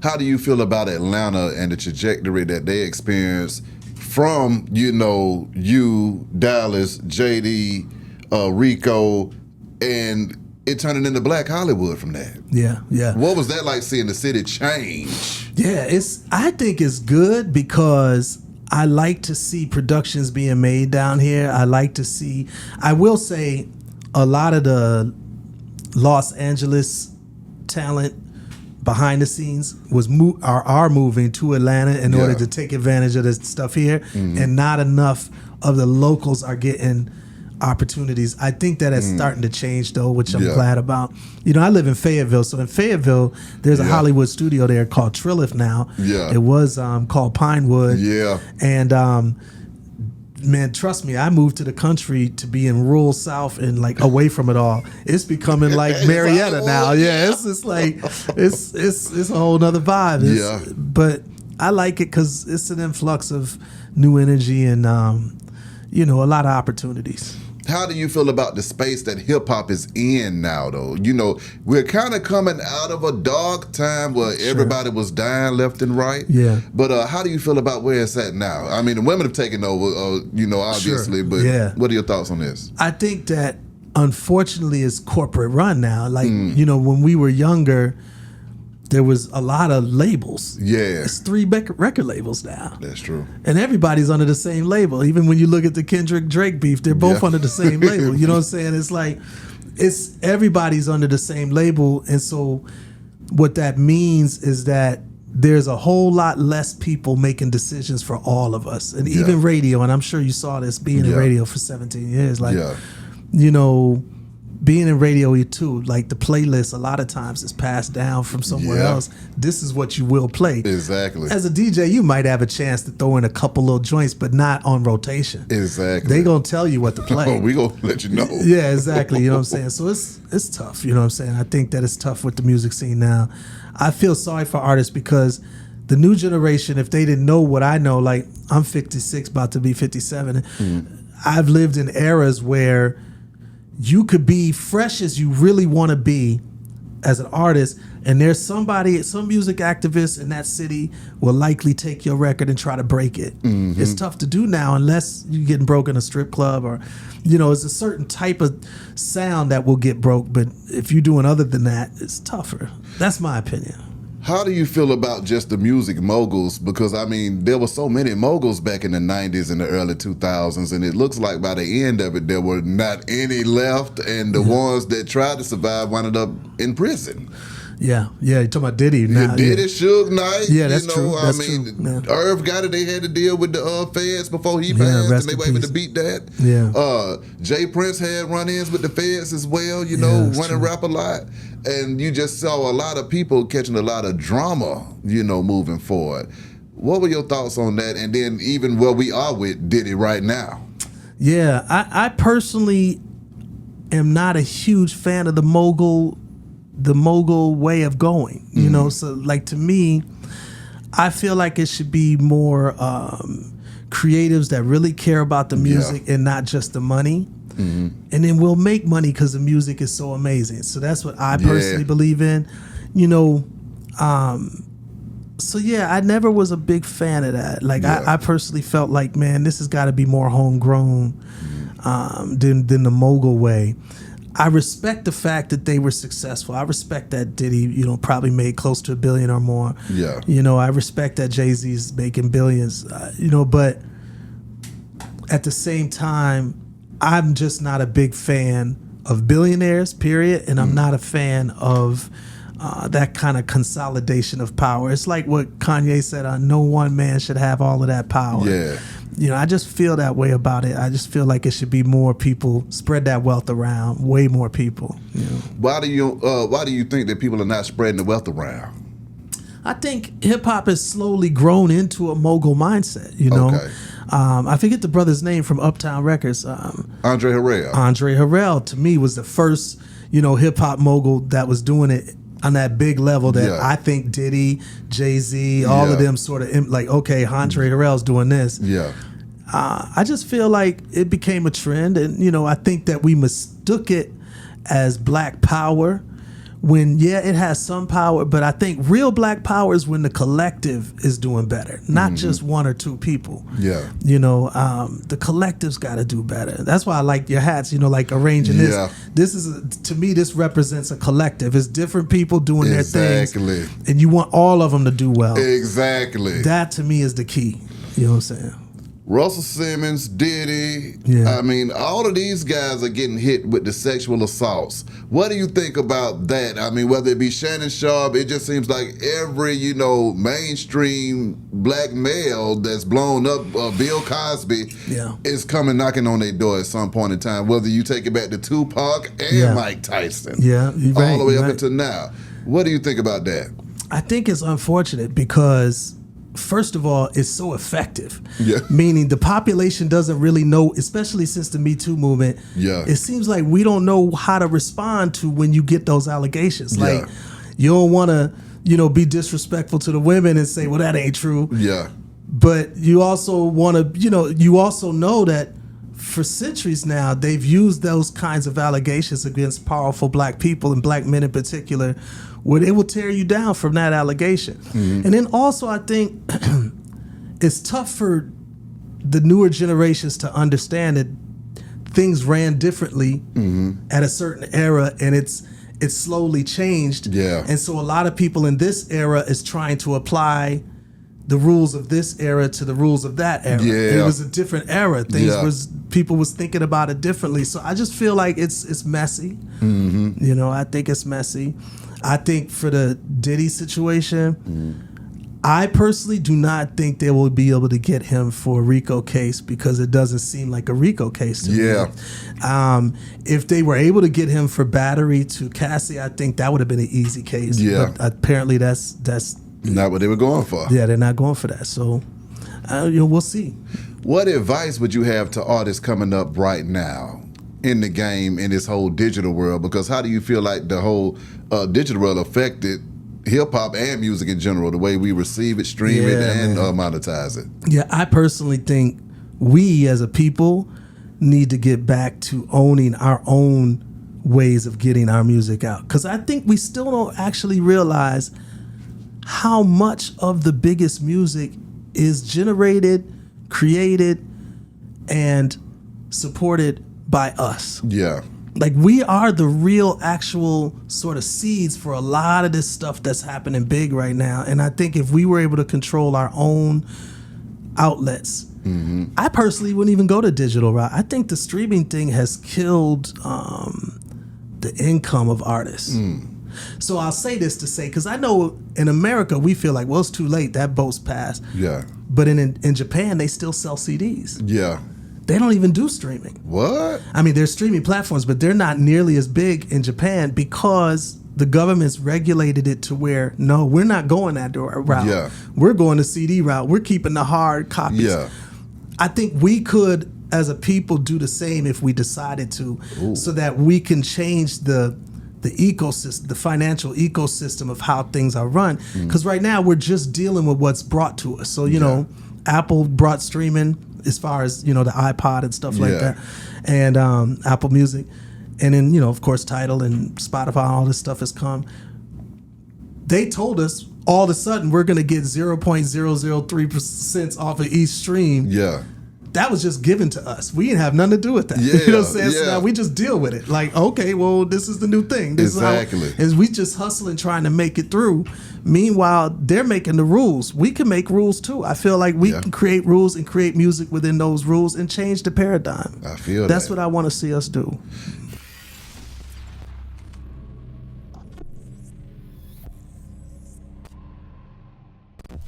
How do you feel about Atlanta and the trajectory that they experienced from, you, Dallas, JD, Rico, and it turning into Black Hollywood from that? Yeah. What was that like, seeing the city change? Yeah, I think it's good because I like to see productions being made down here. I will say a lot of the Los Angeles talent behind the scenes are moving to Atlanta in order to take advantage of this stuff here, and not enough of the locals are getting opportunities. I think that is starting to change though, which I'm glad about. I live in Fayetteville, so in Fayetteville there's a Hollywood studio there called Trilliff now. It was called Pinewood. And man, trust me, I moved to the country to be in rural South and like away from it all. It's becoming like Marietta now. It's just like it's a whole nother vibe. But I like it because it's an influx of new energy and a lot of opportunities. How do you feel about the space that hip hop is in now, though? We're kind of coming out of a dark time where everybody was dying left and right. But how do you feel about where it's at now? I mean, the women have taken over, obviously. But what are your thoughts on this? I think that unfortunately it's corporate run now. Like, when we were younger, there was a lot of labels. It's 3 record labels now. That's true. And everybody's under the same label. Even when you look at the Kendrick Drake beef, they're both under the same label. You know what I'm saying? It's like, everybody's under the same label. And so what that means is that there's a whole lot less people making decisions for all of us. And even radio, and I'm sure you saw this being in radio for 17 years. Like, being in radio too, like the playlist a lot of times is passed down from somewhere else. This is what you will play. Exactly. As a DJ, you might have a chance to throw in a couple little joints, but not on rotation. Exactly. They gonna tell you what to play. We gonna let you know. Yeah, exactly. You know what I'm saying? So it's tough. You know what I'm saying? I think that it's tough with the music scene now. I feel sorry for artists because the new generation, if they didn't know what I know, like I'm 56, about to be 57. I've lived in eras where you could be fresh as you really want to be as an artist, and there's some music activist in that city will likely take your record and try to break it. It's tough to do now unless you're getting broke in a strip club or, it's a certain type of sound that will get broke. But if you're doing other than that, it's tougher. That's my opinion. How do you feel about just the music moguls? Because, I mean, there were so many moguls back in the 90s and the early 2000s, and it looks like by the end of it, there were not any left, and the ones that tried to survive wound up in prison. Yeah, you're talking about Diddy now. Diddy, Suge Knight. Yeah, that's true. Irv got it. They had to deal with the feds before he passed, and they were able to beat that. Jay Prince had run-ins with the feds as well, running rap a lot. And you just saw a lot of people catching a lot of drama, moving forward. What were your thoughts on that? And then even where we are with Diddy right now. Yeah, I personally am not a huge fan of the mogul way of going. So like, to me, I feel like it should be more creatives that really care about the music and not just the money. And then we'll make money because the music is so amazing. So that's what I personally believe in. So I never was a big fan of that. Like, I personally felt like, man, this has got to be more homegrown than the mogul way. I respect the fact that they were successful. I respect that Diddy, probably made close to $1 billion or more. I respect that Jay-Z's making billions. But at the same time, I'm just not a big fan of billionaires, period, and I'm not a fan of that kind of consolidation of power. It's like what Kanye said, no one man should have all of that power. I just feel that way about it. I just feel like it should be more people, spread that wealth around, way more people. Why do you think that people are not spreading the wealth around? I think hip-hop has slowly grown into a mogul mindset, Okay. I forget the brother's name from Uptown Records. Andre Harrell. Andre Harrell, to me, was the first, hip-hop mogul that was doing it on that big level that I think Diddy, Jay-Z, all of them sort of like, okay, Andre Harrell's doing this. I just feel like it became a trend, and, I think that we mistook it as black power when it has some power, but I think real black power is when the collective is doing better, not just one or two people. Yeah. The collective's got to do better. That's why I like your hats, like arranging this. This is, to me, this represents a collective. It's different people doing their things. And you want all of them to do well. Exactly. That, to me, is the key. You know what I'm saying? Russell Simmons, Diddy, I mean, all of these guys are getting hit with the sexual assaults. What do you think about that? I mean, whether it be Shannon Sharp, it just seems like every, mainstream black male that's blown up, Bill Cosby, is coming knocking on their door at some point in time, whether you take it back to Tupac and Mike Tyson. All the way up until now. What do you think about that? I think it's unfortunate because, first of all, it's so effective. Yeah. Meaning the population doesn't really know, especially since the Me Too movement. Yeah. It seems like we don't know how to respond to when you get those allegations. Like, you don't want to, be disrespectful to the women and say, well, that ain't true. Yeah. But you also want to, you also know that for centuries now, they've used those kinds of allegations against powerful black people and black men in particular, where they will tear you down from that allegation. And then also, I think it's tough for the newer generations to understand that things ran differently at a certain era, and it's slowly changed. And so a lot of people in this era is trying to apply the rules of this era to the rules of that era. It was a different era. People was thinking about it differently. So I just feel like it's messy. I think it's messy. I think for the Diddy situation, I personally do not think they will be able to get him for a RICO case because it doesn't seem like a RICO case to me. If they were able to get him for battery to Cassie, I think that would have been an easy case. But apparently that's not what they were going for. Yeah, they're not going for that. So, we'll see. What advice would you have to artists coming up right now in the game, in this whole digital world? Because how do you feel like the whole digital world affected hip-hop and music in general, the way we receive it, stream it, and monetize it? Yeah, I personally think we as a people need to get back to owning our own ways of getting our music out. Because I think we still don't actually realize how much of the biggest music is generated, created, and supported by us. Yeah. Like, we are the real actual sort of seeds for a lot of this stuff that's happening big right now. And I think if we were able to control our own outlets, I personally wouldn't even go to digital route. I think the streaming thing has killed the income of artists. So I'll say this to say, because I know in America we feel like, well, it's too late, that boat's passed. Yeah. But in Japan, they still sell CDs. Yeah. They don't even do streaming. What? I mean, there's streaming platforms, but they're not nearly as big in Japan because the government's regulated it to where, no, we're not going that route. Yeah. We're going the CD route. We're keeping the hard copies. Yeah. I think we could, as a people, do the same if we decided to, so that we can change the ecosystem, the financial ecosystem of how things are run. Because right now we're just dealing with what's brought to us. So, know, Apple brought streaming as far as, the iPod and stuff like that, and Apple Music. And then, of course, Tidal and Spotify, all this stuff has come. They told us all of a sudden we're going to get 0.003% off of each stream. Yeah. That was just given to us. We didn't have nothing to do with that. Yeah, you know what I'm saying? So now we just deal with it. Like, okay, well, this is the new thing. This exactly. And we just hustling, trying to make it through. Meanwhile, they're making the rules. We can make rules too. I feel like we can create rules and create music within those rules and change the paradigm. I feel that's what I want to see us do.